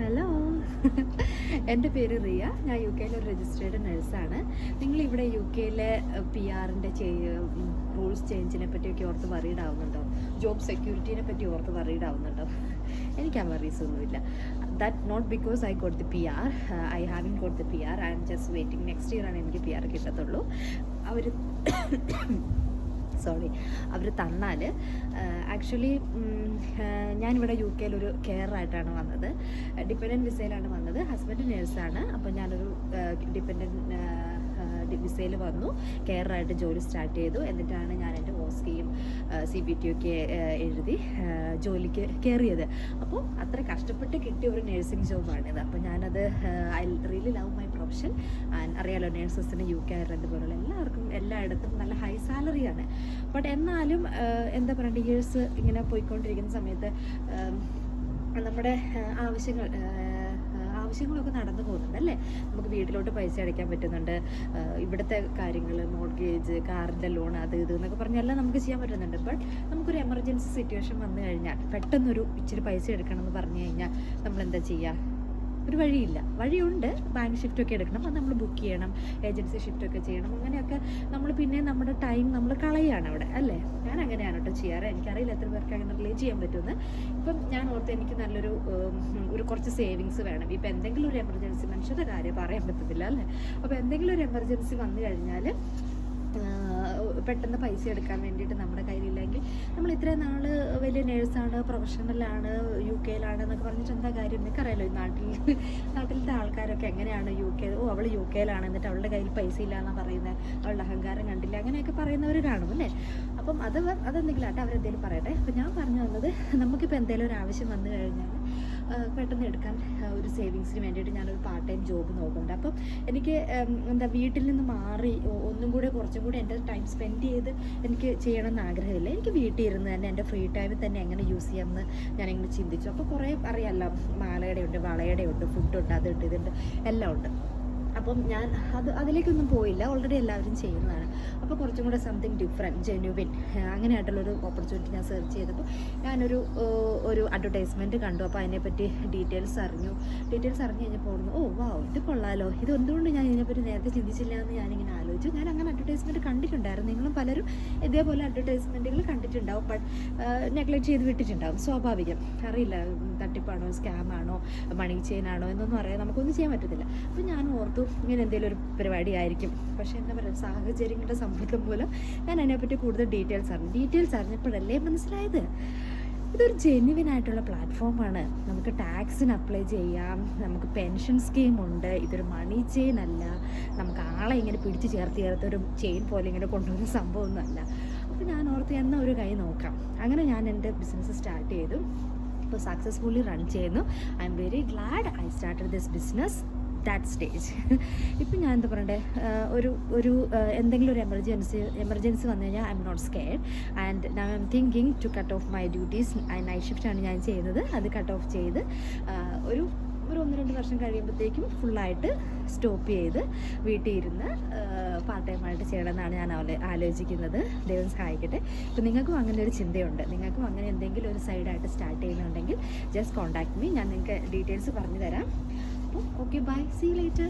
Hello, എൻ്റെ പേര് റിയ. ഞാൻ യു കെയിലെ ഒരു രജിസ്ട്രേഡ് നഴ്സാണ്. നിങ്ങളിവിടെ യു കെയിലെ പി ആറിൻ്റെ റൂൾസ് ചേഞ്ചിനെ പറ്റിയൊക്കെ ഓർത്ത് വറീഡ് ആവുന്നുണ്ടോ? ജോബ് സെക്യൂരിറ്റീനെ പറ്റി ഓർത്ത് വറീഡ് ആവുന്നുണ്ടോ? എനിക്ക് ആ വറീസ് ഒന്നുമില്ല. That not because I got the P R. I having got the P R. I am just waiting. Next year ആണ് എനിക്ക് പി ആർ കിട്ടത്തുള്ളൂ. അവർ തന്നാൽ ആക്ച്വലി ഞാനിവിടെ യു കെയിലൊരു കെയറായിട്ടാണ് വന്നത്. ഡിപ്പെൻഡൻറ്റ് വിസയിലാണ് വന്നത്. ഹസ്ബൻഡ് നേഴ്സാണ്. അപ്പോൾ ഞാനൊരു ഡിപ്പെൻഡൻറ്റ് വിസയിൽ വന്നു, കെയറായിട്ട് ജോലി സ്റ്റാർട്ട് ചെയ്തു. എന്നിട്ടാണ് ഞാൻ എൻ്റെ ഓസ്കിയും CBT ഒക്കെ എഴുതി ജോലിക്ക് കയറിയത്. അപ്പോൾ അത്ര കഷ്ടപ്പെട്ട് കിട്ടിയ ഒരു നേഴ്സിംഗ് ജോബാണിത്. അപ്പോൾ ഞാനത് I really love my profession. അറിയാലോ, നേഴ്സസിന് UK അയർലൻഡ് പോലുള്ള എല്ലായിടത്തും നല്ല ഹൈ സാലറിയാണ്. ബട്ട് എന്നാലും എന്താ പറയുക, ഇയേഴ്സ് ഇങ്ങനെ പോയിക്കൊണ്ടിരിക്കുന്ന സമയത്ത് നമ്മുടെ ആവശ്യങ്ങളൊക്കെ നടന്നു പോകുന്നുണ്ട് അല്ലേ. നമുക്ക് വീട്ടിലോട്ട് പൈസ അടയ്ക്കാൻ പറ്റുന്നുണ്ട്, ഇവിടുത്തെ കാര്യങ്ങൾ, മോർഗേജ്, കാറിൻ്റെ ലോൺ, അത് ഇത് എന്നൊക്കെ പറഞ്ഞെല്ലാം നമുക്ക് ചെയ്യാൻ പറ്റുന്നുണ്ട്. ബട്ട് നമുക്കൊരു എമർജൻസി സിറ്റുവേഷൻ വന്നു കഴിഞ്ഞാൽ, പെട്ടെന്നൊരു ഇച്ചിരി പൈസ എടുക്കണം പറഞ്ഞു കഴിഞ്ഞാൽ നമ്മൾ എന്താ ചെയ്യുക? ഒരു വഴിയുണ്ട്. ബാങ്ക് ഷിഫ്റ്റൊക്കെ എടുക്കണം, അത് നമ്മൾ ബുക്ക് ചെയ്യണം, ഏജൻസി ഷിഫ്റ്റൊക്കെ ചെയ്യണം. അങ്ങനെയൊക്കെ നമ്മൾ പിന്നെ നമ്മുടെ ടൈം നമ്മൾ കളയുകയാണ് അവിടെ അല്ലേ. ഞാൻ അങ്ങനെയാണ് കേട്ടോ ചെയ്യാറ്. എനിക്കറിയില്ല എത്ര പേർക്ക് അങ്ങനെ റിലേറ്റ് ചെയ്യാൻ പറ്റുമെന്ന്. ഇപ്പം ഞാൻ ഓർത്ത് എനിക്ക് നല്ലൊരു കുറച്ച് സേവിങ്സ് വേണം. ഇപ്പം എന്തെങ്കിലും ഒരു എമർജൻസി, മനുഷ്യരുടെ കാര്യം പറയാൻ പറ്റത്തില്ല അല്ലേ. അപ്പോൾ എന്തെങ്കിലും ഒരു എമർജൻസി വന്നു കഴിഞ്ഞാൽ പെട്ടെന്ന് പൈസ എടുക്കാൻ വേണ്ടിയിട്ട് നമ്മുടെ കയ്യിലില്ലെങ്കിൽ, നമ്മൾ ഇത്രയും നാൾ വലിയ നേഴ്സാണ്, പ്രൊഫഷണലാണ്, UK യിലാണ് എന്നൊക്കെ പറഞ്ഞിട്ട് എന്താ കാര്യം? നിനക്കറിയാലോ, ഈ നാട്ടിലത്തെ ആൾക്കാരൊക്കെ എങ്ങനെയാണ് UK, അവൾ UK യിലാണ്, എന്നിട്ട് അവളുടെ കയ്യിൽ പൈസ ഇല്ല എന്നാണ് പറയുന്നത്, അവളുടെ അഹങ്കാരം കണ്ടില്ല, അങ്ങനെയൊക്കെ പറയുന്നവർ കാണും അല്ലേ. അപ്പം അതെന്തെങ്കിലും ആട്ടെ, അവരെന്തെങ്കിലും പറയട്ടെ. അപ്പം ഞാൻ പറഞ്ഞു തന്നത്, നമുക്കിപ്പോൾ എന്തെങ്കിലും ഒരു ആവശ്യം വന്നു കഴിഞ്ഞാൽ പെട്ടെന്ന് എടുക്കാൻ ഒരു സേവിങ്സിന് വേണ്ടിയിട്ട് ഞാനൊരു പാർട്ട് ടൈം ജോബ് നോക്കുന്നുണ്ട്. അപ്പം എനിക്ക് വീട്ടിൽ നിന്ന് മാറി ഒന്നും കൂടെ കുറച്ചും കൂടെ എൻ്റെ ടൈം സ്പെൻഡ് ചെയ്ത് എനിക്ക് ചെയ്യണമെന്ന് ആഗ്രഹമില്ല. എനിക്ക് വീട്ടിൽ ഇരുന്ന് തന്നെ എൻ്റെ ഫ്രീ ടൈമിൽ തന്നെ എങ്ങനെ യൂസ് ചെയ്യാമെന്ന് ഞാനിങ്ങനെ ചിന്തിച്ചു. അപ്പോൾ കുറേ അറിയാമല്ലോ, മാലയുടെ ഉണ്ട്, വളയുടെ ഉണ്ട്, ഫുഡുണ്ട്, അതുണ്ട്, ഇതുണ്ട്, എല്ലാം ഉണ്ട്. അപ്പം ഞാൻ അതിലേക്കൊന്നും പോയില്ല, ഓൾറെഡി എല്ലാവരും ചെയ്യുന്നതാണ്. അപ്പോൾ കുറച്ചും കൂടെ സംതിങ് ഡിഫറെൻറ്റ്, ജെന്യുവിൻ, അങ്ങനെയായിട്ടുള്ളൊരു ഓപ്പർച്യൂണിറ്റി ഞാൻ സെർച്ച് ചെയ്തപ്പോൾ ഞാനൊരു അഡ്വർടൈസ്മെൻറ്റ് കണ്ടു. അപ്പോൾ അതിനെപ്പറ്റി ഡീറ്റെയിൽസ് അറിഞ്ഞു കഴിഞ്ഞപ്പോൾ ഇത് കൊള്ളാലോ, ഇത് എന്തുകൊണ്ട് ഞാൻ ഇതിനെപ്പറ്റി നേരത്തെ ചിന്തിച്ചില്ല എന്ന് ഞാനിങ്ങനെ ആലോചിച്ചു. ഞാൻ അങ്ങനെ അഡ്വർടൈസ്മെൻറ്റ് കണ്ടിട്ടുണ്ടായിരുന്നു. നിങ്ങളും പലരും ഇതേപോലെ അഡ്വർടൈസ്മെൻറ്റുകൾ കണ്ടിട്ടുണ്ടാവും, ബട്ട് നെഗ്ലക്റ്റ് ചെയ്ത് വിട്ടിട്ടുണ്ടാവും. സ്വാഭാവികം, അറിയില്ല തട്ടിപ്പാണോ, സ്കാമാണോ, മണി ചെയിനാണോ എന്നൊന്നും അറിയാൻ നമുക്കൊന്നും ചെയ്യാൻ പറ്റത്തില്ല. അപ്പോൾ ഞാൻ ഓർത്തു ഇങ്ങനെ എന്തെങ്കിലും ഒരു പരിപാടി ആയിരിക്കും. പക്ഷേ എന്താ പറയുക, സാഹചര്യങ്ങളുടെ സമ്മർദ്ദം മൂലം ഞാൻ അതിനെപ്പറ്റി കൂടുതൽ ഡീറ്റെയിൽസ് അറിഞ്ഞപ്പോഴല്ലേ മനസ്സിലായത് ഇതൊരു ജെന്യുവിൻ ആയിട്ടുള്ള പ്ലാറ്റ്ഫോമാണ്. നമുക്ക് ടാക്സിന് അപ്ലൈ ചെയ്യാം, നമുക്ക് പെൻഷൻ സ്കീമുണ്ട്, ഇതൊരു മണി ചെയിൻ അല്ല, നമുക്ക് ആളെ ഇങ്ങനെ പിടിച്ച് ചേർത്ത് ഒരു ചെയിൻ പോലെ ഇങ്ങനെ കൊണ്ടുവരുന്ന സംഭവമൊന്നുമല്ല. അപ്പോൾ ഞാൻ ഓർത്ത് എന്നാൽ ഒരു കൈ നോക്കാം. അങ്ങനെ ഞാൻ എൻ്റെ ബിസിനസ് സ്റ്റാർട്ട് ചെയ്തു. ഇപ്പോൾ സക്സസ്ഫുള്ളി റൺ ചെയ്യുന്നു. I am very glad I started this business that stage. ഇപ്പം ഞാൻ എന്താ പറയണ്ടേ, ഒരു എന്തെങ്കിലും ഒരു എമർജൻസി വന്നു കഴിഞ്ഞാൽ I'm not scared. And now I'm thinking to cut off my duties. Night ഷിഫ്റ്റാണ് ഞാൻ ചെയ്യുന്നത്. അത് കട്ട് ഓഫ് ചെയ്ത് ഒരു 1-2 വർഷം കഴിയുമ്പോഴത്തേക്കും ഫുള്ളായിട്ട് സ്റ്റോപ്പ് ചെയ്ത് വീട്ടിൽ ഇരുന്ന് പാർട്ട് ടൈമായിട്ട് ചെയ്യണമെന്നാണ് ഞാൻ ആലോചിക്കുന്നത്. ദൈവം സഹായിക്കട്ടെ. അപ്പോൾ നിങ്ങൾക്കും അങ്ങനെ ഒരു ചിന്തയുണ്ട്, നിങ്ങൾക്കും അങ്ങനെ എന്തെങ്കിലും ഒരു സൈഡായിട്ട് സ്റ്റാർട്ട് ചെയ്യുന്നുണ്ടെങ്കിൽ ജസ്റ്റ് കോൺടാക്ട് മീ. ഞാൻ നിങ്ങൾക്ക് ഡീറ്റെയിൽസ് പറഞ്ഞു തരാം. Okay, bye. See you later.